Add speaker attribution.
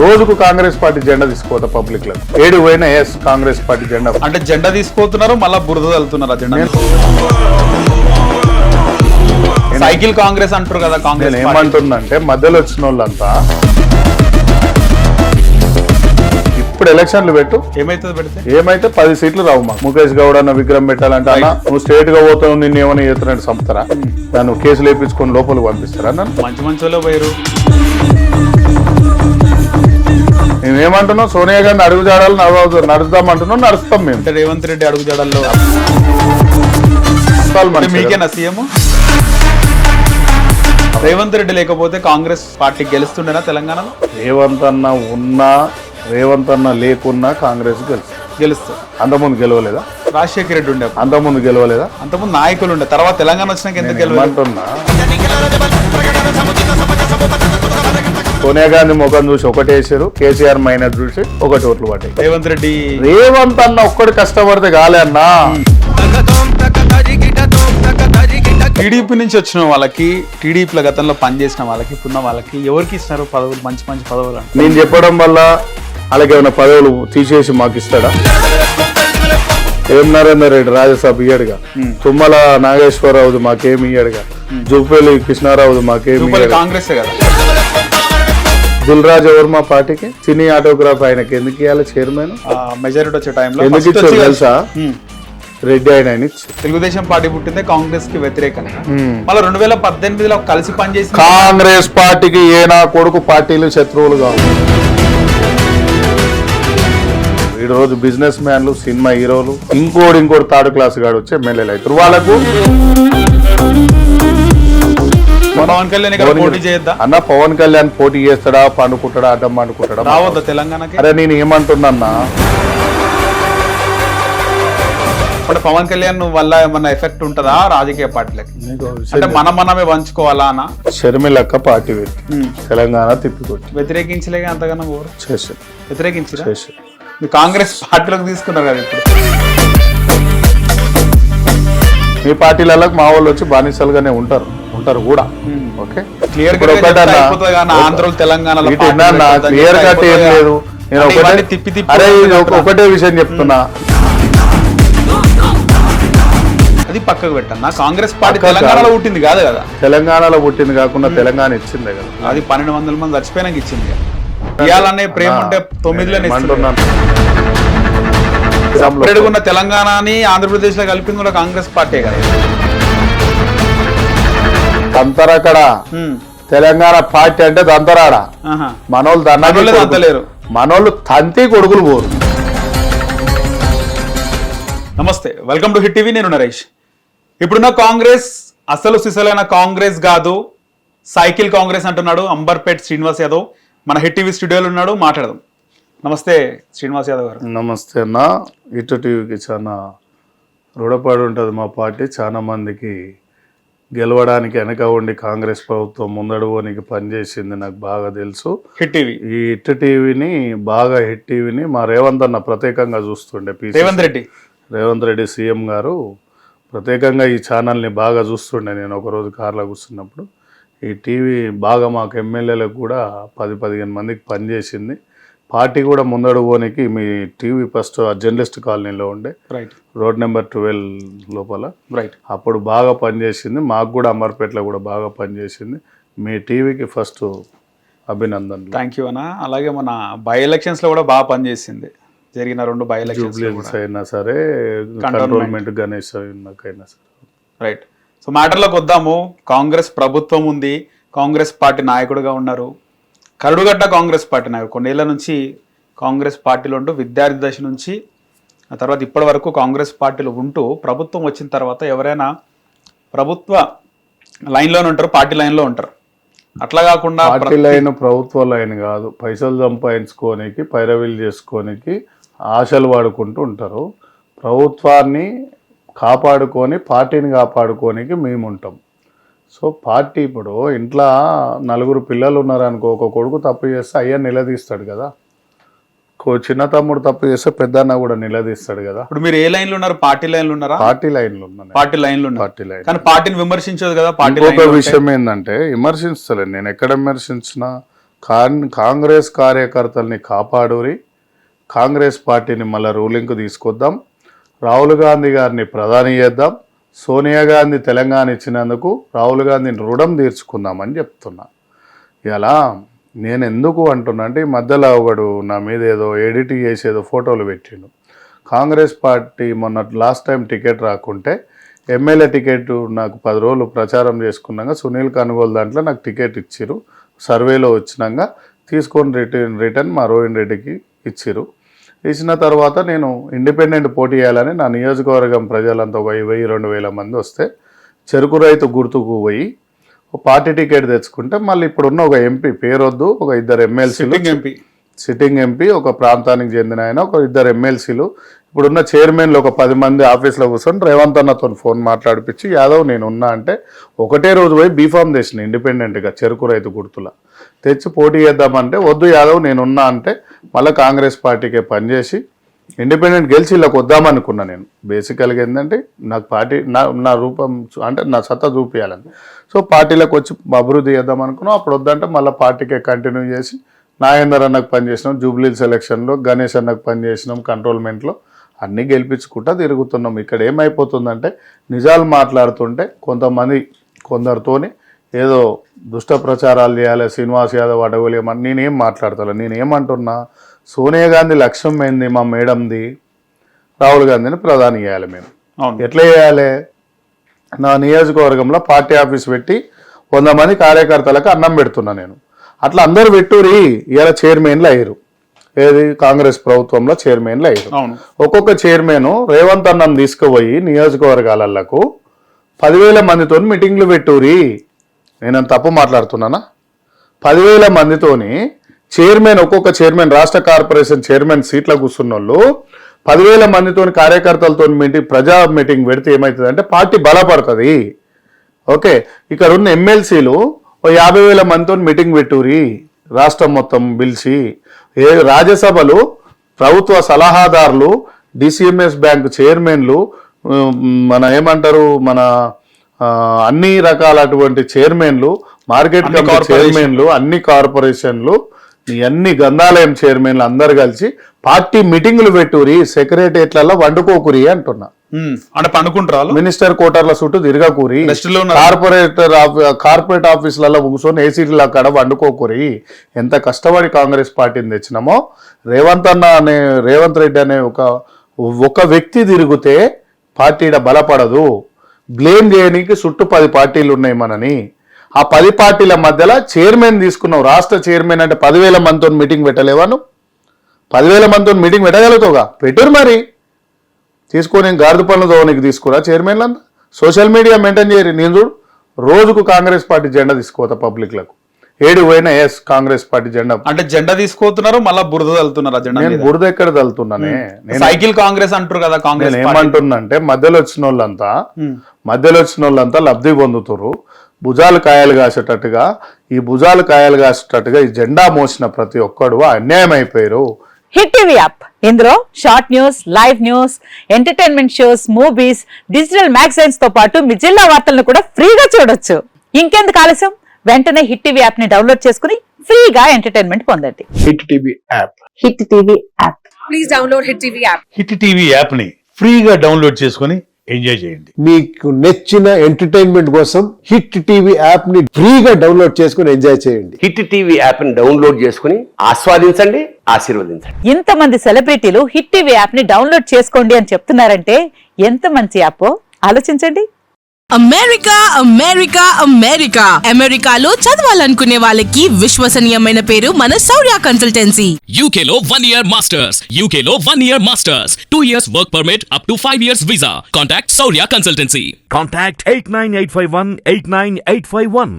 Speaker 1: రోజుకు కాంగ్రెస్ పార్టీ జెండా తీసుకోవద్దా పబ్లిక్ లో ఏడు పోయినా ఎస్ కాంగ్రెస్ పార్టీ జెండా
Speaker 2: అంటే జెండా తీసుకోతున్నారు, మళ్ళా బురద వెళ్తున్నారు. జెండా సైకిల్ కాంగ్రెస్ అంటారు కదా. కాంగ్రెస్
Speaker 1: ఏమంటుందంటే మధ్యలో వచ్చిన వాళ్ళంతా ఇప్పుడు ఎలక్షన్లు పెట్టు,
Speaker 2: ఏమైతుంది పెడితే
Speaker 1: ఏమైతే 10 సీట్లు రావు. మాకు ముఖేష్ గౌడ్ అన్న విగ్రహం పెట్టాలంటే అన్న నువ్వు స్ట్రేట్ గా పోతావు, నిన్ను ఏమైనా చేస్తున్నట్టు చంపుతారా, దాన్ని కేసులు వేయించుకొని లోపలికి పంపిస్తారా?
Speaker 2: మంచి మంచి పోయారు.
Speaker 1: మేమేమంటున్నాం, సోనియా గాంధీ అడుగుజాడాలు నడుస్తామంటున్నాం, నడుస్తాం మేము.
Speaker 2: రేవంత్ రెడ్డి అడుగుజాడల్లో మీకేనా సీఎం? రేవంత్ రెడ్డి లేకపోతే కాంగ్రెస్ పార్టీ గెలుస్తుండేనా తెలంగాణలో?
Speaker 1: రేవంత్ అన్న ఉన్నా రేవంత్ అన్న లేకున్నా కాంగ్రెస్
Speaker 2: గెలుస్తుంది.
Speaker 1: అంతకుముందు గెలవలేదా?
Speaker 2: రాజశేఖర రెడ్డి ఉండే
Speaker 1: అంతకుముందు గెలవలేదా?
Speaker 2: అంతకుముందు నాయకులు ఉండే, తర్వాత తెలంగాణ వచ్చినాక ఎందుకు గెలవలేదంటున్నా?
Speaker 1: సోనియా గాంధీ ముఖం చూసి ఒకటి వేసారు, కేసీఆర్ మైనస్ చూసి ఒకటి ఓట్లు పట్టాయి. రేవంత్ అన్న ఒక్కటి కష్టపడితే కాలే అన్నా.
Speaker 2: టీడీపీ నుంచి వచ్చిన వాళ్ళకి, టీడీపీలో గతంలో పనిచేసిన వాళ్ళకి, ఇప్పుడున్న వాళ్ళకి ఎవరికి ఇస్తున్నారు పదవులు, మంచి మంచి పదవులు? అంటే
Speaker 1: నేను చెప్పడం వల్ల వాళ్ళకి ఏమైనా పదవులు తీసేసి మాకు ఇస్తాడా? ఏం నరేందర్ రెడ్డి రాజ్యసభ ఇయ్యాడుగా, తుమ్మల నాగేశ్వరరావుది మాకేమి ఇయ్యాడుగా, జూపల్లి కృష్ణారావుది మాకేమి,
Speaker 2: కాంగ్రెస్ కదా.
Speaker 1: దిల్ రాజు ఎవరు మా పార్టీకి? సినీ ఆటోగ్రాఫ్ ఆయనకి ఎందుకు ఇవ్వాలి చైర్మన్?
Speaker 2: మెజారిటీ వచ్చే టైంలో
Speaker 1: ఎందుకు ఇచ్చారు తెలుసా? రెడ్డి ఆయన
Speaker 2: తెలుగుదేశం పార్టీ పుట్టిందే కాంగ్రెస్ కి వ్యతిరేకంగా. మళ్ళీ 2018లో కలిసి పనిచేసి
Speaker 1: కాంగ్రెస్ పార్టీకి ఏనా కొడుకు పార్టీలు శత్రువులు కావు. ఈ రోజు బిజినెస్ మ్యాన్లు, సినిమా హీరోలు, ఇంకోటి థర్డ్ క్లాస్ గాడు వచ్చి ఎమ్మెల్యేలు అవుతారు. వాళ్ళకు
Speaker 2: పవన్ కళ్యాణ్ పోటీ చేయొద్దా
Speaker 1: అన్న? పవన్ కళ్యాణ్ పోటీ చేస్తాడా? పండుకుంటాడా? అడ్డం పండుకుంటాడా?
Speaker 2: రావద్దా తెలంగాణకి?
Speaker 1: అరే నేను ఏమంటున్నా,
Speaker 2: ఇప్పుడు పవన్ కళ్యాణ్ వల్ల ఏమన్నా ఎఫెక్ట్ ఉంటుందా రాజకీయ పార్టీలకి? అంటే మనమే పంచుకోవాలా అన్న?
Speaker 1: షర్మిలక్క పార్టీ పెట్టి తెలంగాణ తిప్పికొట్టి
Speaker 2: వ్యతిరేకించలేగా అంతగానో
Speaker 1: చేశారు.
Speaker 2: వ్యతిరేకించారు. కాంగ్రెస్ పార్టీలోకి తీసుకున్నారు కదా ఇప్పుడు.
Speaker 1: మీ పార్టీలలో మా వాళ్ళు వచ్చి బానిసలుగానే ఉంటారు కూడా. ఓకే,
Speaker 2: క్లియర్ కట్ తెలంగాణలో
Speaker 1: క్లియర్ కట్ ఏం లేదు. నేను ఒకటే విషయం చెప్తున్నా,
Speaker 2: అది పక్కకు పెట్టన్నా. కాంగ్రెస్ పార్టీ తెలంగాణలో పుట్టింది కాదు కదా.
Speaker 1: తెలంగాణలో పుట్టింది కాకుండా తెలంగాణ ఇచ్చిందే కదా.
Speaker 2: అది 1200 మంది చచ్చిపోయినాక ఇచ్చింది కదా. ఇవ్వాలనే ప్రేమ ఉంటే 9లోనే ఉన్న తెలంగాణని ఆంధ్రప్రదేశ్ లో కలిపింది కూడా కాంగ్రెస్ పార్టీ కదా.
Speaker 1: దంతరక్కడ తెలంగాణ పార్టీ అంటే దంతరాడ. మనోళ్ళు
Speaker 2: దంతలేరు,
Speaker 1: మనోళ్ళు తంతి కొడుకులు పోరు.
Speaker 2: నమస్తే, వెల్కమ్ టు హిట్ టీవీ. నేను నరేష్. ఇప్పుడున్న కాంగ్రెస్ అసలు సిసలైన కాంగ్రెస్ కాదు, సైకిల్ కాంగ్రెస్ అంటున్నాడు అంబర్పేట్ శ్రీనివాస్ యాదవ్. మన హిట్ టీవీ స్టూడియోలో ఉన్నాడు, మాట్లాడదాం. నమస్తే శ్రీనివాస్ యాదవ్ గారు.
Speaker 1: నమస్తే అన్న. హిట్ టీవీకి చాలా రుణపడి ఉంటుంది మా పార్టీ. చాలా మందికి గెలవడానికి వెనక ఉండి కాంగ్రెస్ ప్రభుత్వం ముందడుగోనికి పనిచేసింది, నాకు బాగా తెలుసు.
Speaker 2: హిట్ టీవీ,
Speaker 1: ఈ హిట్ టీవీని మా రేవంత్ అన్న ప్రత్యేకంగా చూస్తుండే. రేవంత్ రెడ్డి సీఎం గారు ప్రత్యేకంగా ఈ ఛానల్ని బాగా చూస్తుండే. నేను ఒకరోజు కార్లో కూర్చున్నప్పుడు ఈ టీవీ బాగా మాకు ఎమ్మెల్యేలకు కూడా 10-15 మందికి పనిచేసింది. పార్టీ కూడా ముందడుగోనికి మీ టీవీ ఫస్ట్ జర్నలిస్ట్ కాలనీలో ఉండే, రోడ్ నెంబర్ 12 లోపల. అప్పుడు బాగా పనిచేసింది. మాకు కూడా అమర్పేటలో కూడా బాగా పనిచేసింది. మీ టీవీకి ఫస్ట్ అభినందనలు.
Speaker 2: థ్యాంక్ యూ అన్న. అలాగే మన బై ఎలక్షన్స్ లో కూడా బాగా పనిచేసింది. జరిగిన 2 బై ఎలక్షన్స్
Speaker 1: అయినా సరే, కంట్రోల్మెంట్ గణేష్ అయినా సరే.
Speaker 2: రైట్. సో మ్యాటర్లోకి వద్దాము. కాంగ్రెస్ ప్రభుత్వం ఉంది, కాంగ్రెస్ పార్టీ నాయకుడుగా ఉన్నారు, కరుడుగట్ట కాంగ్రెస్ పార్టీ నాయకుడు. కొన్నేళ్ల నుంచి కాంగ్రెస్ పార్టీలో ఉంటూ, విద్యార్థి దశ నుంచి ఆ తర్వాత ఇప్పటి వరకు కాంగ్రెస్ పార్టీలో ఉంటూ, ప్రభుత్వం వచ్చిన తర్వాత ఎవరైనా ప్రభుత్వ లైన్లోనే ఉంటారు, పార్టీ లైన్లో ఉంటారు. అట్లా కాకుండా
Speaker 1: పార్టీ లైన్ ప్రభుత్వ లైన్ కాదు, పైసలు సంపాదించుకోనికి, పైరవీలు చేసుకోనికి ఆశలు వాడుకుంటూ ఉంటారు. ప్రభుత్వాన్ని కాపాడుకొని, పార్టీని కాపాడుకోనికి మేము ఉంటాం. సో పార్టీ ఇప్పుడు ఇంట్లో 4 పిల్లలు ఉన్నారనుకో, ఒక కొడుకు తప్పు చేస్తే అయ్యా నిలదీస్తాడు కదా. చిన్న తమ్ముడు తప్పు చేస్తే పెద్దన్న కూడా నిలదీస్తాడు కదా.
Speaker 2: ఇప్పుడు మీరు ఏ లైన్లో ఉన్నారు? పార్టీ లైన్లో ఉన్నారా?
Speaker 1: పార్టీ లైన్లో ఉన్నాను.
Speaker 2: పార్టీ లైన్లో కానీ పార్టీని విమర్శించదు కదా.
Speaker 1: ఇంకొక విషయం ఏంటంటే, విమర్శిస్తలేదు నేను. ఎక్కడ విమర్శించినా కాంగ్రెస్ కార్యకర్తల్ని కాపాడురి, కాంగ్రెస్ పార్టీని మళ్ళీ రూలింగ్కు తీసుకొద్దాం, రాహుల్ గాంధీ గారిని ప్రధాని చేద్దాం, సోనియా గాంధీ తెలంగాణ ఇచ్చినందుకు రాహుల్ గాంధీని రుణం తీర్చుకుందామని చెప్తున్నా. ఇలా నేను ఎందుకు అంటున్నా అంటే ఈ మధ్యలో ఒకడు నా మీద ఏదో ఎడిట్ చేసేదో ఫోటోలు పెట్టిండు. కాంగ్రెస్ పార్టీ మొన్న లాస్ట్ టైం టికెట్ రాకుంటే ఎమ్మెల్యే టికెట్ నాకు 10 రోజులు ప్రచారం చేసుకున్నాక సునీల్ కనుగోలు దాంట్లో నాకు టికెట్ ఇచ్చిరు. సర్వేలో వచ్చినాక తీసుకొని రిటర్న్ మా రోహిన్ రెడ్డికి ఇచ్చిరు. ఇచ్చిన తర్వాత నేను ఇండిపెండెంట్ పోటీ చేయాలని నా నియోజకవర్గం ప్రజలంతా 1000-2000 మంది వస్తే చెరుకు రైతు గుర్తుకు పోయి పార్టీ టికెట్ తెచ్చుకుంటే మళ్ళీ ఇప్పుడున్న ఒక ఎంపీ పేరొద్దు, ఒక 2 ఎమ్మెల్సీలు సిట్టింగ్ ఎంపీ, ఒక ప్రాంతానికి చెందిన ఆయన, ఒక 2 ఎమ్మెల్సీలు, ఇప్పుడున్న చైర్మన్లు ఒక 10 మంది ఆఫీస్లో కూర్చొని రేవంత్ అన్నతో ఫోన్ మాట్లాడిపించి యాదవ్ నేను ఉన్నా అంటే ఒకటే రోజు పోయి బీఫామ్ తెచ్చిన ఇండిపెండెంట్గా చెరుకు రైతు గుర్తుల తెచ్చి పోటీ చేద్దామంటే వద్దు యాదవ్ నేనున్నా అంటే మళ్ళీ కాంగ్రెస్ పార్టీకే పనిచేసి ఇండిపెండెంట్ గెలిచి ఇళ్ళకి వద్దామనుకున్నా. నేను బేసికల్గా ఏంటంటే నాకు పార్టీ నా రూపం అంటే నా సత్తా చూపించాలని, సో పార్టీలకు వచ్చి అభివృద్ధి చేద్దాం అనుకున్నాం. అప్పుడు వద్దంటే మళ్ళీ పార్టీకే కంటిన్యూ చేసి నాగేందర్ అన్నకు పనిచేసినాం, జూబ్లీ సెలక్షన్లో గణేష్ అన్నకు పనిచేసినాం, కంట్రోల్మెంట్లో అన్నీ గెలిపించుకుంటా తిరుగుతున్నాం. ఇక్కడ ఏమైపోతుందంటే నిజాలు మాట్లాడుతుంటే కొందరితోని ఏదో దుష్ట ప్రచారాలు చేయాలి, శ్రీనివాస్ యాదవ్ అడగలేమని నేనేం మాట్లాడతాను. నేనేమంటున్నా, సోనియా గాంధీ లక్ష్యం ఏంది మా మేడంది, రాహుల్ గాంధీని ప్రధాని చేయాలి. మేము ఎట్లా చేయాలి? నా నియోజకవర్గంలో పార్టీ ఆఫీస్ పెట్టి 100 మంది కార్యకర్తలకు అన్నం పెడుతున్నా నేను. అట్లా అందరు పెట్టురి ఇలా చైర్మన్లు అయ్యారు. ఏది కాంగ్రెస్ ప్రభుత్వంలో చైర్మన్లు అయ్యారు. ఒక్కొక్క చైర్మన్ రేవంత్ అన్నం తీసుకుపోయి నియోజకవర్గాలకు 10,000 మందితో మీటింగ్లు పెట్టురి. నేను తప్పు మాట్లాడుతున్నానా? 10,000 మందితోని చైర్మన్, ఒక్కొక్క చైర్మన్, రాష్ట్ర కార్పొరేషన్ చైర్మన్ సీట్ల కూర్చున్న వాళ్ళు 10,000 మందితో కార్యకర్తలతో ప్రజా మీటింగ్ పెడితే ఏమవుతుంది అంటే పార్టీ బలపడుతుంది. ఓకే, ఇక్కడ ఉన్న ఎమ్మెల్సీలు 50,000 మందితో మీటింగ్ పెట్టురి రాష్ట్రం మొత్తం పిలిచి. రాజ్యసభలు ప్రభుత్వ సలహాదారులు, డిసిఎంఎస్ బ్యాంకు చైర్మన్లు, మన ఏమంటారు మన అన్ని రకాలటువంటి చైర్మన్లు, మార్కెట్ కమిటీ చైర్మన్లు, అన్ని కార్పొరేషన్లు, అన్ని గంధాలయం చైర్మన్లు అందరు కలిసి పార్టీ మీటింగులు పెట్టురి, సెక్రటరియట్లలో వండుకోకురి అంటున్నా.
Speaker 2: అంటే పండుకుంటారు
Speaker 1: మినిస్టర్ కోటర్ల చుట్టూ తిరగకూరి, కార్పొరేట్ ఆఫీసులలో కూర్చొని ఏసీల అక్కడ వండుకోకూరి. ఎంత కష్టపడి కాంగ్రెస్ పార్టీని తెచ్చినామో రేవంత్ రెడ్డి అనే ఒక వ్యక్తి తిరిగితే పార్టీ బలపడదు. బ్లేమ్ చేయడానికి చుట్టూ 10 పార్టీలు ఉన్నాయి మనని. ఆ 10 పార్టీల మధ్యలో చైర్మన్ తీసుకున్నావు, రాష్ట్ర చైర్మన్ అంటే 10,000 మందితో మీటింగ్ పెట్టలేవాను? 10,000 మందితో మీటింగ్ పెట్టగలుగుతావుగా? పెట్టురు మరి. తీసుకొని గార్దు పనులు దోవనికి తీసుకురా చైర్మన్లంతా. సోషల్ మీడియా మెయింటైన్ చేయరు. నేను చూడు రోజుకు కాంగ్రెస్ పార్టీ జెండా తీసుకోతా పబ్లిక్లకు, ఏడు పోయినా ఎస్ కాంగ్రెస్ పార్టీ జెండా.
Speaker 2: అంటే జెండా తీసుకుతున్నారు, మళ్ళీ బురద తల్లుతున్నారు.
Speaker 1: నేను బురద ఎక్కడ తల్లుతున్నానే?
Speaker 2: సైకిల్ కాంగ్రెస్ అంటారు కదా. కాంగ్రెస్
Speaker 1: ఏమంటున్నా అంటే మధ్యలో వచ్చిన వాళ్ళంతా లబ్ధి పొందుతారు. భుజాలు కాయలు కాసేటట్టుగా ఈ జెండా మోసిన ప్రతి ఒక్కడు అన్యాయం అయిపోయారు.
Speaker 3: హిట్ టీవీ యాప్, ఇందులో short news, live news, entertainment shows, movies, digital magazines తో పాటు మీ జిల్లా వార్తలను కూడా ఫ్రీగా చూడొచ్చు. ఇంకెందుకు ఆలస్యం? వెంటనే హిట్ టీవీ యాప్ ని డౌన్లోడ్ చేసుకుని ఫ్రీగా ఎంటర్టైన్మెంట్ పొందండి.
Speaker 4: Hit TV app,
Speaker 3: hit TV app,
Speaker 5: please download hit TV app.
Speaker 4: Hit TV app ని ఫ్రీగా డౌన్లోడ్ చేసుకుని ఎంజాయ్ చేయండి.
Speaker 6: మీకు నచ్చిన ఎంటర్టైన్మెంట్ కోసం హిట్ టీవీ యాప్ ని ఫ్రీగా డౌన్లోడ్ చేసుకుని ఎంజాయ్ చేయండి.
Speaker 7: హిట్ టీవీ యాప్ ని డౌన్లోడ్ చేసుకుని ఆస్వాదించండి, ఆశీర్వదించండి.
Speaker 3: ఇంతమంది సెలబ్రిటీలు హిట్ టీవీ యాప్ ని డౌన్లోడ్ చేసుకోండి అని చెప్తున్నారంటే ఎంత మంచి యాప్ ఆలోచించండి.
Speaker 8: అమెరికా అమెరికా అమెరికా అమెరికాలో చదవాలనుకునే వాళ్ళకి విశ్వసనీయమైన పేరు మన శౌర్య కన్సల్టెన్సీ.
Speaker 9: UK లో 1 year masters, UK లో 1 year masters, 2 years work permit up to 5 years visa. Contact Saurya Consultancy.
Speaker 10: Contact 89851 89851.